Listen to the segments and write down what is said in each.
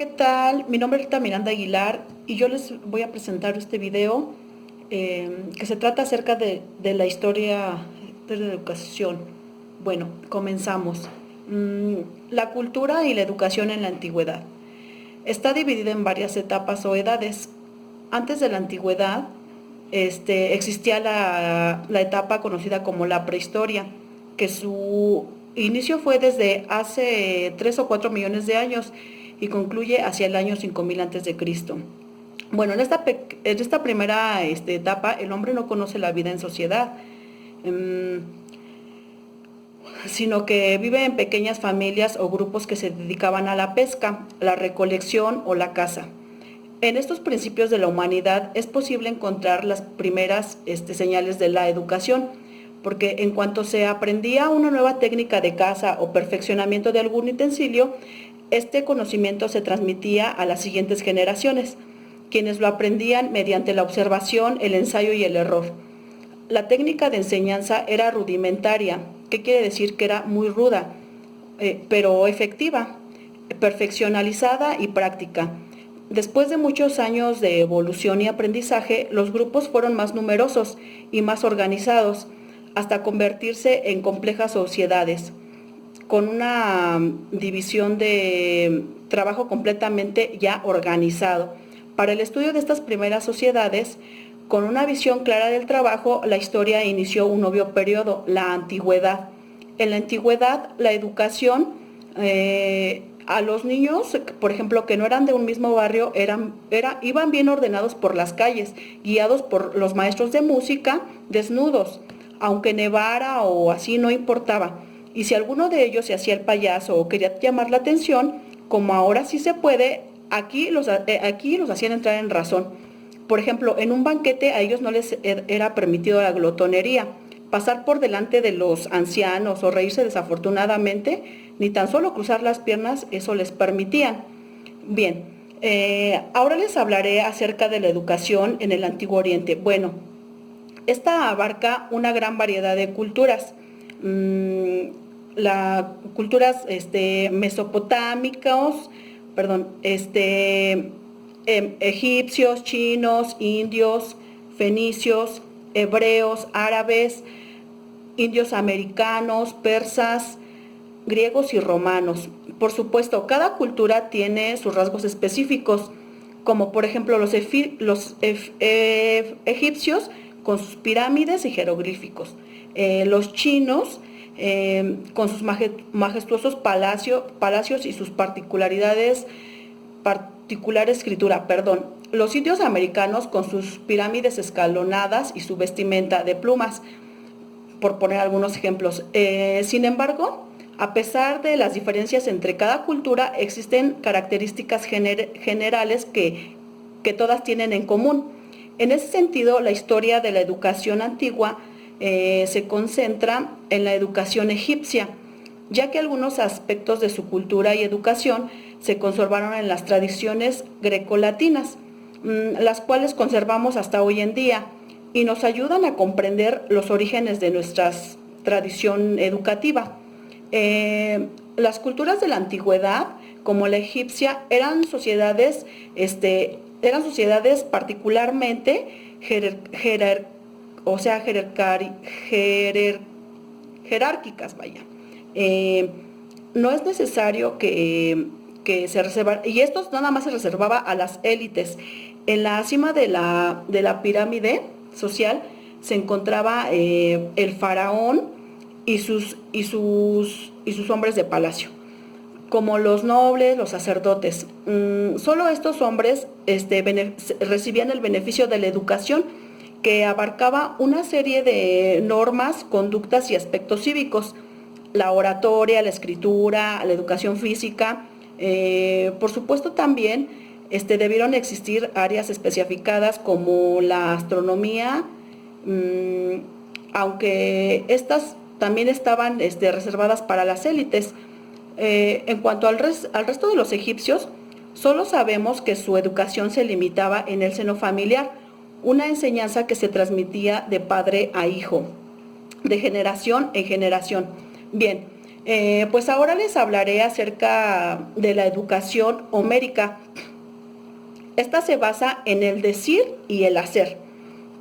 ¿Qué tal? Mi nombre es Rita Miranda Aguilar y yo les voy a presentar este video que se trata acerca de la historia de la educación. Bueno, comenzamos. La cultura y la educación en la antigüedad. Está dividida en varias etapas o edades. Antes de la antigüedad existía la etapa conocida como la prehistoria, que su inicio fue desde hace 3 o 4 millones de años y concluye hacia el año 5000 antes de Cristo. Bueno, en esta primera etapa el hombre no conoce la vida en sociedad, sino que vive en pequeñas familias o grupos que se dedicaban a la pesca, la recolección o la caza. En estos principios de la humanidad es posible encontrar las primeras señales de la educación, porque en cuanto se aprendía una nueva técnica de caza o perfeccionamiento de algún utensilio, este conocimiento se transmitía a las siguientes generaciones, quienes lo aprendían mediante la observación, el ensayo y el error. La técnica de enseñanza era rudimentaria, ¿qué quiere decir? Que era muy ruda, pero efectiva, perfeccionalizada y práctica. Después de muchos años de evolución y aprendizaje, los grupos fueron más numerosos y más organizados, hasta convertirse en complejas sociedades, con una división de trabajo completamente ya organizado. Para el estudio de estas primeras sociedades, con una visión clara del trabajo, la historia inició un obvio periodo, la antigüedad. En la antigüedad, la educación a los niños, por ejemplo, que no eran de un mismo barrio, iban bien ordenados por las calles, guiados por los maestros de música, desnudos, aunque nevara o así, no importaba. Y si alguno de ellos se hacía el payaso o quería llamar la atención, como ahora sí se puede, aquí los hacían entrar en razón. Por ejemplo, en un banquete a ellos no les era permitido la glotonería, pasar por delante de los ancianos o reírse desafortunadamente, ni tan solo cruzar las piernas, eso les permitían. Bien, ahora les hablaré acerca de la educación en el Antiguo Oriente. Bueno, esta abarca una gran variedad de culturas. Las culturas mesopotámicos, perdón, egipcios, chinos, indios, fenicios, hebreos, árabes, indios americanos, persas, griegos y romanos. Por supuesto, cada cultura tiene sus rasgos específicos, como por ejemplo los egipcios con sus pirámides y jeroglíficos, los chinos con sus majestuosos palacios y sus particular escritura, los indios americanos con sus pirámides escalonadas y su vestimenta de plumas, por poner algunos ejemplos. Sin embargo, a pesar de las diferencias entre cada cultura, existen características generales que todas tienen en común. En ese sentido, la historia de la educación antigua se concentra en la educación egipcia, ya que algunos aspectos de su cultura y educación se conservaron en las tradiciones grecolatinas, las cuales conservamos hasta hoy en día y nos ayudan a comprender los orígenes de nuestra tradición educativa. Las culturas de la antigüedad, como la egipcia, eran sociedades particularmente jerárquicas, vaya. No es necesario que se reservara, y esto nada más se reservaba a las élites. En la cima de la pirámide social se encontraba el faraón y sus hombres de palacio, como los nobles, los sacerdotes. Solo estos hombres recibían el beneficio de la educación, que abarcaba una serie de normas, conductas y aspectos cívicos: la oratoria, la escritura, la educación física. Por supuesto, también debieron existir áreas especificadas como la astronomía, aunque estas también estaban reservadas para las élites. En cuanto al resto de los egipcios, solo sabemos que su educación se limitaba en el seno familiar, una enseñanza que se transmitía de padre a hijo, de generación en generación. Bien, Pues ahora les hablaré acerca de la educación homérica. Esta se basa en el decir y el hacer,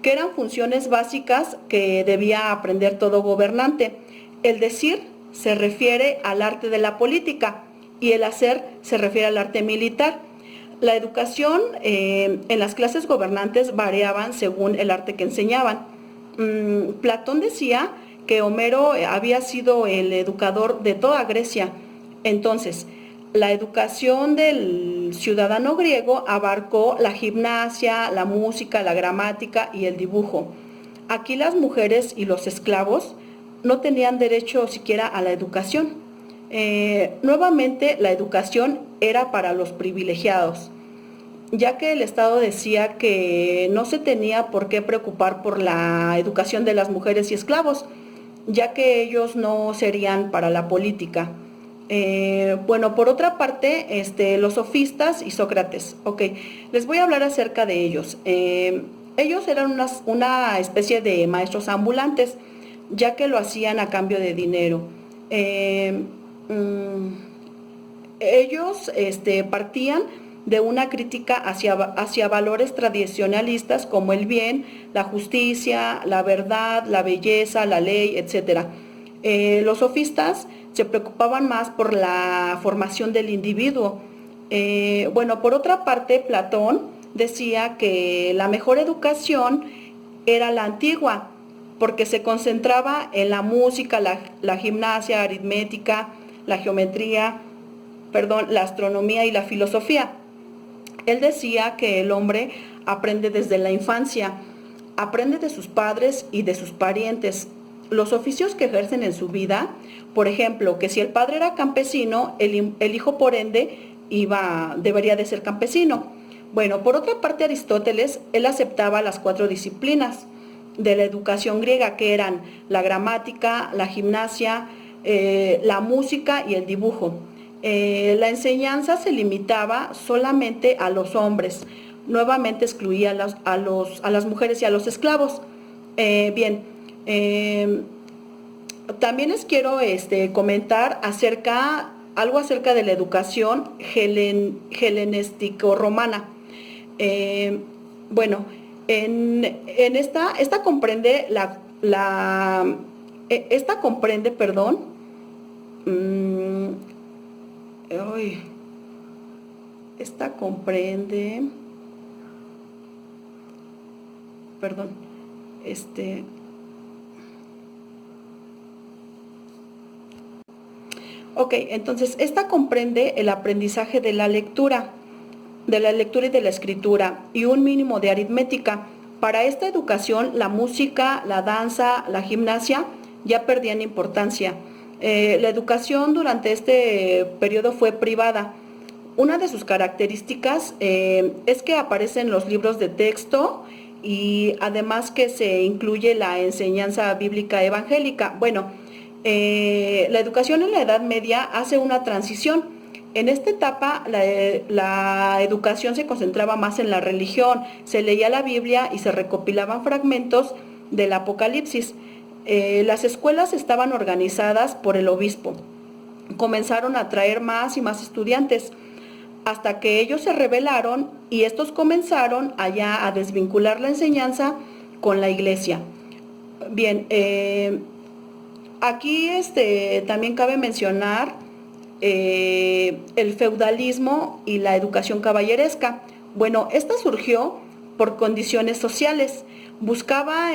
que eran funciones básicas que debía aprender todo gobernante. El decir se refiere al arte de la política y el hacer se refiere al arte militar. La educación en las clases gobernantes variaban según el arte que enseñaban. Platón decía que Homero había sido el educador de toda Grecia. Entonces, la educación del ciudadano griego abarcó la gimnasia, la música, la gramática y el dibujo. Aquí las mujeres y los esclavos no tenían derecho siquiera a la educación. Nuevamente, la educación era para los privilegiados, ya que el Estado decía que no se tenía por qué preocupar por la educación de las mujeres y esclavos, ya que ellos no serían para la política. Bueno, por otra parte, los sofistas y Sócrates. Ok, les voy a hablar acerca de ellos. Ellos eran una especie de maestros ambulantes, ya que lo hacían a cambio de dinero. Ellos partían de una crítica hacia valores tradicionalistas como el bien, la justicia, la verdad, la belleza, la ley, etc. Los sofistas se preocupaban más por la formación del individuo. Bueno, por otra parte, Platón decía que la mejor educación era la antigua, porque se concentraba en la música, la gimnasia, aritmética, la geometría, la astronomía y la filosofía. Él decía que el hombre aprende desde la infancia, aprende de sus padres y de sus parientes. Los oficios que ejercen en su vida, por ejemplo, que si el padre era campesino, el hijo por ende debería de ser campesino. Bueno, por otra parte, Aristóteles, él aceptaba las 4 disciplinas de la educación griega, que eran la gramática, la gimnasia, la música y el dibujo. La enseñanza se limitaba solamente a los hombres, nuevamente excluía a las mujeres y a los esclavos. Bien, también les quiero comentar algo acerca de la educación helenístico-romana. Bueno, en esta comprende esta comprende, perdón, esta comprende, perdón, ok, entonces esta comprende el aprendizaje de la lectura y de la escritura y un mínimo de aritmética. Para esta educación, la música, la danza, la gimnasia ya perdían importancia. La educación durante este periodo fue privada. Una de sus características es que aparecen los libros de texto y además que se incluye la enseñanza bíblica evangélica. Bueno, la educación en la Edad Media hace una transición. En esta etapa la educación se concentraba más en la religión, se leía la Biblia y se recopilaban fragmentos del Apocalipsis. Las escuelas estaban organizadas por el obispo. Comenzaron a traer más y más estudiantes, hasta que ellos se rebelaron y estos comenzaron allá a desvincular la enseñanza con la iglesia. Bien, aquí también cabe mencionar el feudalismo y la educación caballeresca. Bueno, esta surgió por condiciones sociales. Buscaba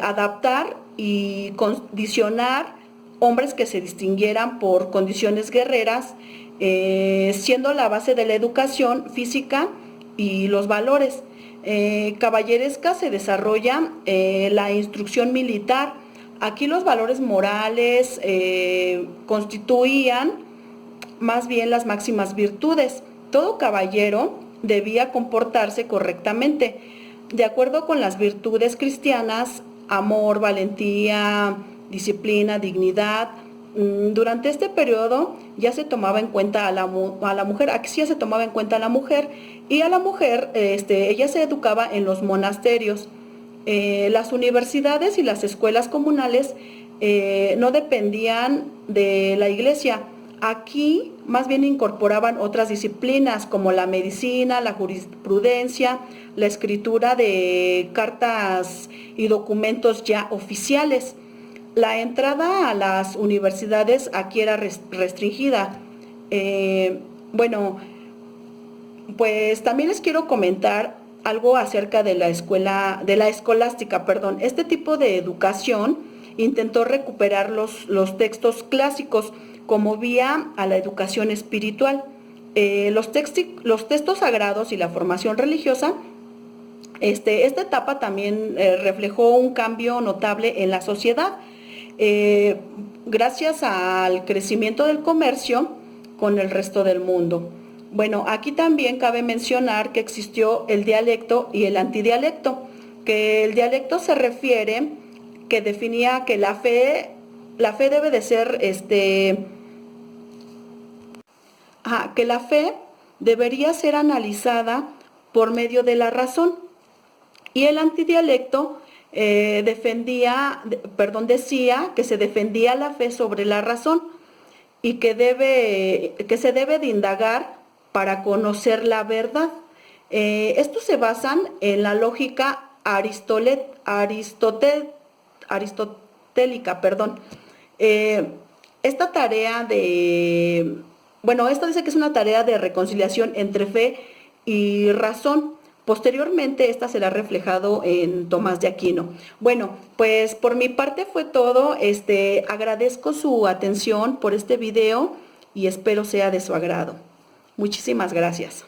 adaptar y condicionar hombres que se distinguieran por condiciones guerreras, siendo la base de la educación física y los valores. Caballeresca se desarrolla la instrucción militar. Aquí los valores morales constituían más bien las máximas virtudes. Todo caballero debía comportarse correctamente, de acuerdo con las virtudes cristianas: amor, valentía, disciplina, dignidad. Durante este periodo ya se tomaba en cuenta a la mujer, aquí sí ya se tomaba en cuenta a la mujer, y a la mujer ella se educaba en los monasterios. Las universidades y las escuelas comunales no dependían de la iglesia. Aquí más bien incorporaban otras disciplinas como la medicina, la jurisprudencia, la escritura de cartas y documentos ya oficiales. La entrada a las universidades aquí era restringida. Bueno, pues también les quiero comentar algo acerca de la escolástica, perdón. Este tipo de educación intentó recuperar los textos clásicos como vía a la educación espiritual. Los textos sagrados y la formación religiosa, esta etapa también reflejó un cambio notable en la sociedad, gracias al crecimiento del comercio con el resto del mundo. Bueno, aquí también cabe mencionar que existió el dialecto y el antidialecto, que el dialecto se refiere, que definía que la fe debe de ser, que la fe debería ser analizada por medio de la razón. Y el antidialecto decía que se defendía la fe sobre la razón y que se debe de indagar para conocer la verdad. Estos se basan en la lógica aristotélica, perdón. Esta tarea esto dice que es una tarea de reconciliación entre fe y razón. Posteriormente, esta será reflejado en Tomás de Aquino. Bueno, pues por mi parte fue todo. Agradezco su atención por este video y espero sea de su agrado. Muchísimas gracias.